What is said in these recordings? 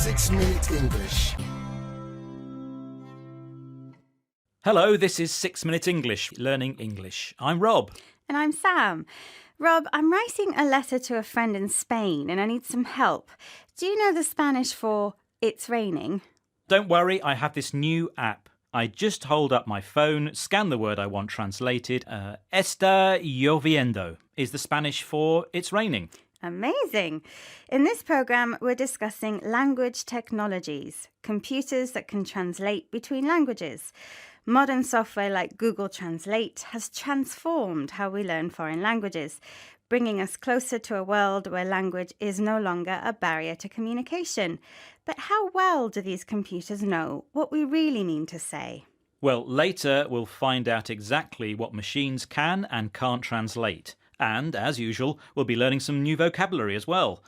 6 Minute English. Hello, this is 6 Minute English, learning English. I'm Rob. And I'm Sam. Rob, I'm writing a letter to a friend in Spain and I need some help. Do you know the Spanish for it's raining? Don't worry, I have this new app. I just hold up my phone, scan the word I want translated. Está lloviendo is the Spanish for it's raining. Amazing! In this programme, we're discussing language technologies, computers that can translate between languages. Modern software like Google Translate has transformed how we learn foreign languages, bringing us closer to a world where language is no longer a barrier to communication. But how well do these computers know what we really mean to say? Well, later we'll find out exactly what machines can and can't translate. And, as usual, we'll be learning some new vocabulary as well.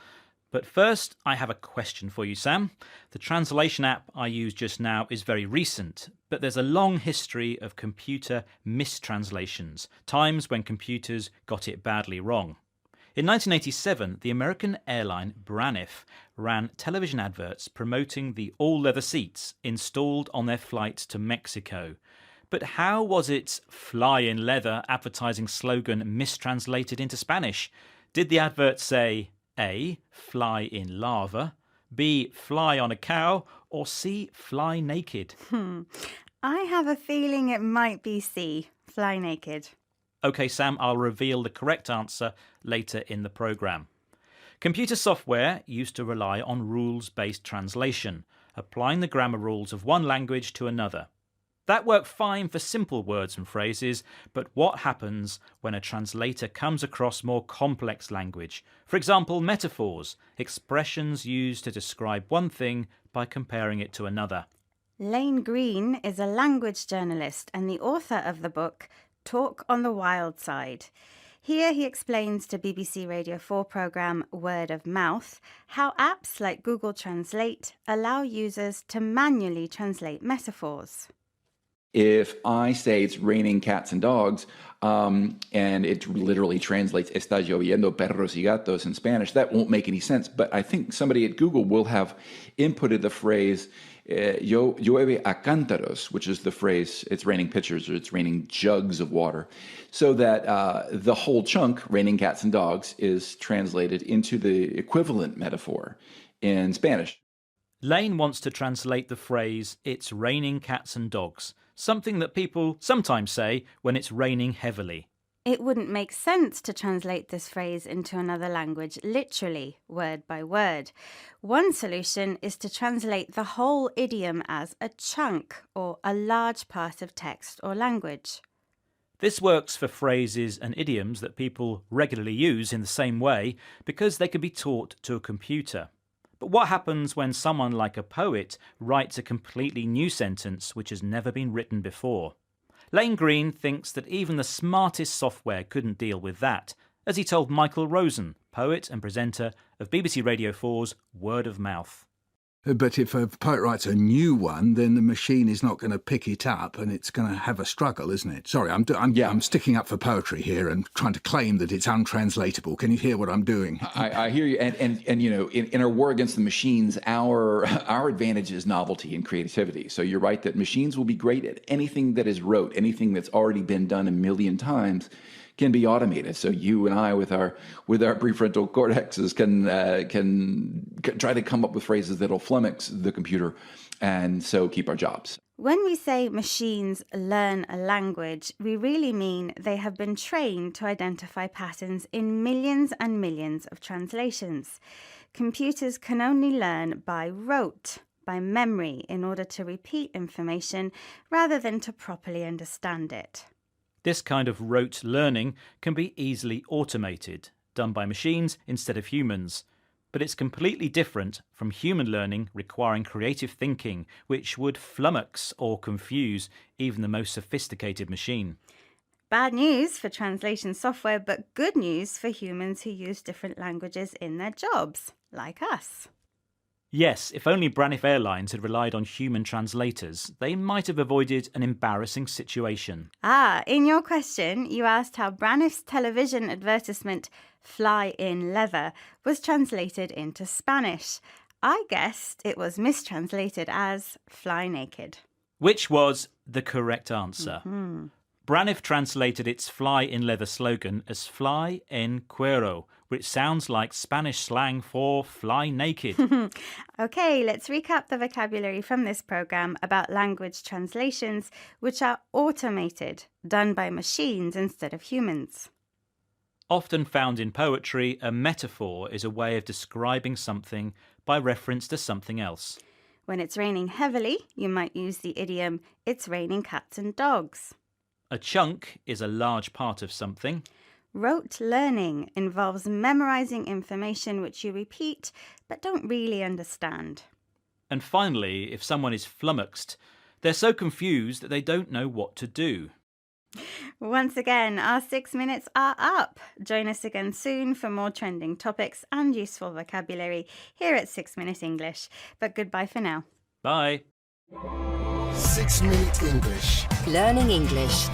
But first, I have a question for you, Sam. The translation app I used just now is very recent, but there's a long history of computer mistranslations, times when computers got it badly wrong. In 1987, the American airline Braniff ran television adverts promoting the all-leather seats installed on their flights to Mexico. But how was its fly in leather advertising slogan mistranslated into Spanish? Did the advert say A, fly in lava, B, fly on a cow, or C, fly naked? I have a feeling it might be C, fly naked. OK, Sam, I'll reveal the correct answer later in the programme. Computer software used to rely on rules-based translation, applying the grammar rules of one language to another. That worked fine for simple words and phrases, but what happens when a translator comes across more complex language? For example, metaphors, expressions used to describe one thing by comparing it to another. Lane Green is a language journalist and the author of the book Talk on the Wild Side. Here he explains to BBC Radio 4 programme Word of Mouth how apps like Google Translate allow users to manually translate metaphors. If I say it's raining cats and dogs, and it literally translates está lloviendo perros y gatos in Spanish, that won't make any sense. But I think somebody at Google will have inputted the phrase llueve a cántaros, which is the phrase it's raining pitchers or it's raining jugs of water, so that the whole chunk, raining cats and dogs, is translated into the equivalent metaphor in Spanish. Lane wants to translate the phrase, it's raining cats and dogs, something that people sometimes say when it's raining heavily. It wouldn't make sense to translate this phrase into another language literally, word by word. One solution is to translate the whole idiom as a chunk or a large part of text or language. This works for phrases and idioms that people regularly use in the same way because they can be taught to a computer. But what happens when someone like a poet writes a completely new sentence which has never been written before? Lane Green thinks that even the smartest software couldn't deal with that, as he told Michael Rosen, poet and presenter of BBC Radio 4's Word of Mouth. But if a poet writes a new one, then the machine is not going to pick it up and it's going to have a struggle, isn't it? Sorry, I'm sticking up for poetry here and trying to claim that it's untranslatable. Can you hear what I'm doing? I hear you. And you know, in our war against the machines, our advantage is novelty and creativity. So you're right that machines will be great at anything that is rote, anything that's already been done a million times can be automated. So you and I, with our prefrontal cortexes, can try to come up with phrases that'll flummox the computer, and so keep our jobs. When we say machines learn a language, we really mean they have been trained to identify patterns in millions and millions of translations. Computers can only learn by rote, by memory, in order to repeat information rather than to properly understand it. This kind of rote learning can be easily automated, done by machines instead of humans. But it's completely different from human learning requiring creative thinking, which would flummox or confuse even the most sophisticated machine. Bad news for translation software, but good news for humans who use different languages in their jobs, like us. Yes, if only Braniff Airlines had relied on human translators, they might have avoided an embarrassing situation. In your question, you asked how Braniff's television advertisement, Fly in Leather, was translated into Spanish. I guessed it was mistranslated as fly naked. Which was the correct answer. Braniff translated its fly in leather slogan as fly en cuero, which sounds like Spanish slang for fly naked. Okay, let's recap the vocabulary from this program about language translations, which are automated, done by machines instead of humans. Often found in poetry, a metaphor is a way of describing something by reference to something else. When it's raining heavily, you might use the idiom, it's raining cats and dogs. A chunk is a large part of something. Rote learning involves memorizing information which you repeat but don't really understand. And finally, if someone is flummoxed, they're so confused that they don't know what to do. Once again, our 6 minutes are up. Join us again soon for more trending topics and useful vocabulary here at 6 Minute English. But goodbye for now. Bye. 6 Minute English. Learning English.